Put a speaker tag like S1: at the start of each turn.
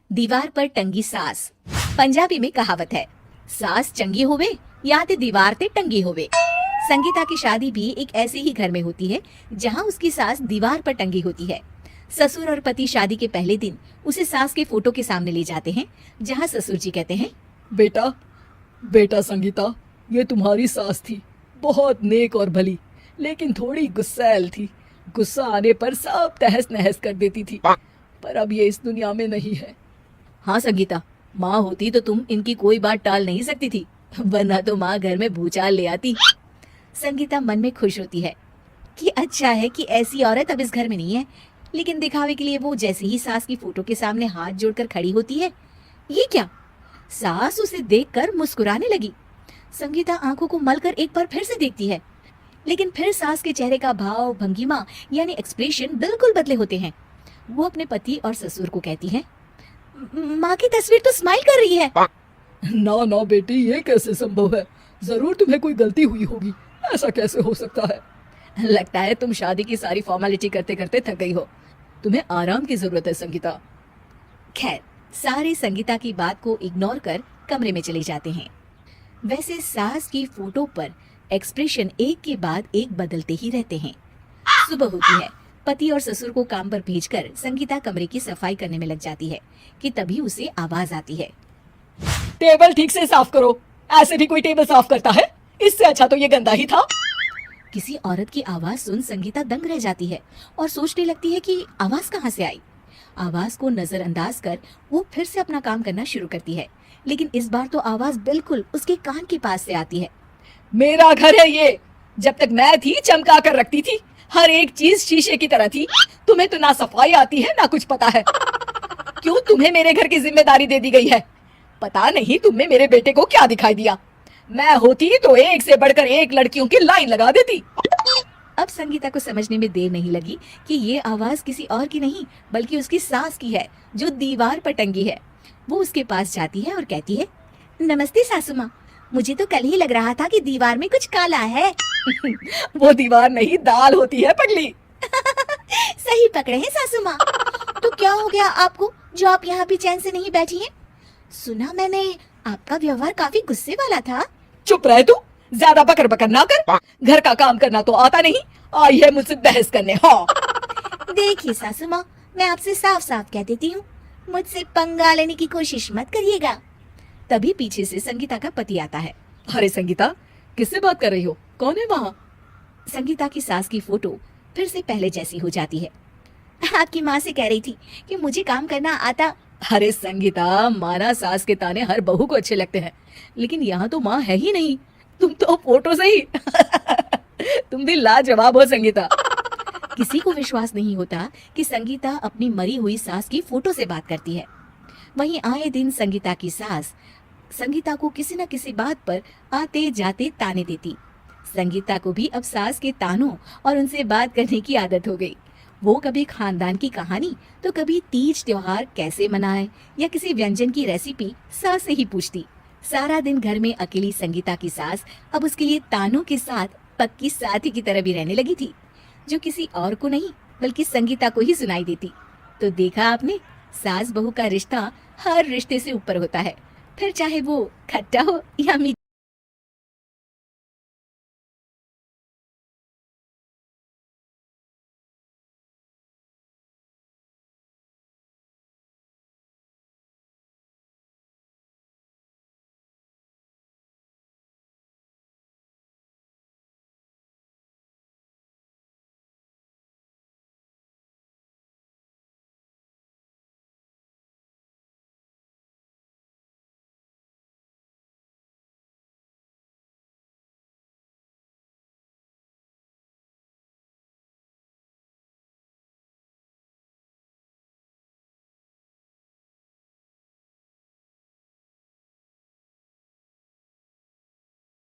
S1: दीवार पर टंगी सास। पंजाबी में कहावत है, सास चंगी होवे या ते दीवार ते टंगी होवे। संगीता की शादी भी एक ऐसे ही घर में होती है जहां उसकी सास दीवार पर टंगी होती है। ससुर और पति शादी के पहले दिन उसे सास के फोटो के सामने ले जाते हैं, जहां ससुर जी कहते हैं,
S2: बेटा बेटा संगीता, ये तुम्हारी सास थी, बहुत नेक और भली, लेकिन थोड़ी गुस्सैल थी। गुस्सा आने पर सब तहस नहस कर देती थी, पर अब ये इस दुनिया में नहीं है।
S1: हाँ संगीता, माँ होती तो तुम इनकी कोई बात टाल नहीं सकती थी, वरना तो माँ घर में भूचाल ले आती। संगीता मन में खुश होती है कि अच्छा है कि ऐसी औरत अब इस घर में नहीं है, लेकिन दिखावे के लिए वो जैसे ही सास की फोटो के सामने हाथ जोड़कर खड़ी होती है, ये क्या? सास उसे देखकर मुस्कुराने लगी। संगीता आंखों को मलकर एक बार फिर से देखती है, लेकिन फिर सास के चेहरे का भाव, भंगिमा यानी एक्सप्रेशन बिल्कुल बदले होते हैं। वो अपने पति और ससुर को कहती है, माँ की तस्वीर तो स्माइल कर रही है।
S2: ना ना बेटी, ये कैसे संभव है? जरूर तुम्हें कोई गलती हुई होगी, ऐसा कैसे हो सकता है?
S1: लगता है तुम शादी की सारी फॉर्मेलिटी करते करते थक गई हो, तुम्हें आराम की जरूरत है संगीता। खैर, सारे संगीता की बात को इग्नोर कर कमरे में चले जाते हैं। वैसे सास की फोटो पर एक्सप्रेशन एक के बाद एक बदलते ही रहते हैं। सुबह होती है, पति और ससुर को काम पर भेजकर संगीता कमरे की सफाई करने में लग जाती है कि तभी उसे आवाज आती है,
S2: टेबल ठीक से साफ करो। ऐसे भी कोई टेबल साफ करता है? इससे अच्छा तो ये गंदा ही था।
S1: किसी औरत की आवाज सुन संगीता दंग रह जाती है और सोचने लगती है कि आवाज कहाँ से आई। आवाज को नजरअंदाज कर वो फिर से अपना काम करना शुरू करती है, लेकिन इस बार तो आवाज बिल्कुल उसके कान के पास से आती है।
S2: मेरा घर है ये, जब तक मैं थी चमका कर रखती थी, हर एक चीज शीशे की तरह थी। तुम्हें तो ना सफाई आती है ना कुछ पता है। क्यों तुम्हें मेरे घर की जिम्मेदारी दे दी गई है? पता नहीं तुम्हें मेरे बेटे को क्या दिखाई दिया। मैं होती तो एक से बढ़कर एक लड़कियों की लाइन लगा देती।
S1: अब संगीता को समझने में देर नहीं लगी कि ये आवाज किसी और की नहीं बल्कि उसकी सास की है, जो दीवार पर टंगी है। वो उसके पास जाती है और कहती है, नमस्ते सासू माँ, मुझे तो कल ही लग रहा था कि दीवार में कुछ काला है।
S2: वो दीवार नहीं, दाल होती है पगली।
S1: सही पकड़े हैं सासू माँ। तो क्या हो गया आपको जो आप यहाँ भी चैन से नहीं बैठी हैं? सुना मैंने आपका व्यवहार काफी गुस्से वाला था।
S2: चुप रह तू, ज्यादा बकर बकर ना कर। घर का काम करना तो आता नहीं, आई है मुझसे बहस करने। हाँ
S1: देखिए सासू माँ, मैं आपसे साफ साफ कह देती हूँ, मुझसे पंगा लेने की कोशिश मत करिएगा। तभी पीछे से संगीता का पति आता है।
S2: अरे संगीता, किससे बात कर रही हो? कौन है वहाँ?
S1: संगीता की सास की फोटो फिर से पहले जैसी हो जाती है। आपकी माँ से कह रही थी कि मुझे काम करना आता।
S2: अरे संगीता, माना सास के ताने हर बहू को अच्छे लगते हैं, लेकिन यहाँ तो माँ है ही नहीं, तुम तो फोटो से ही। तुम भी लाजवाब हो संगीता।
S1: किसी को विश्वास नहीं होता कि संगीता अपनी मरी हुई सास की फोटो से बात करती है। वहीं आए दिन संगीता की सास संगीता को किसी न किसी बात पर आते जाते ताने देती। संगीता को भी अब सास के तानों और उनसे बात करने की आदत हो गई। वो कभी खानदान की कहानी तो कभी तीज त्योहार कैसे मनाए या किसी व्यंजन की रेसिपी सास से ही पूछती। सारा दिन घर में अकेली संगीता की सास अब उसके लिए तानों के साथ पक्की साथी की तरह भी रहने लगी थी, जो किसी और को नहीं बल्कि संगीता को ही सुनाई देती। तो देखा आपने, सास बहू का रिश्ता हर रिश्ते से ऊपर होता है, फिर चाहे वो खट्टा हो या मीठा।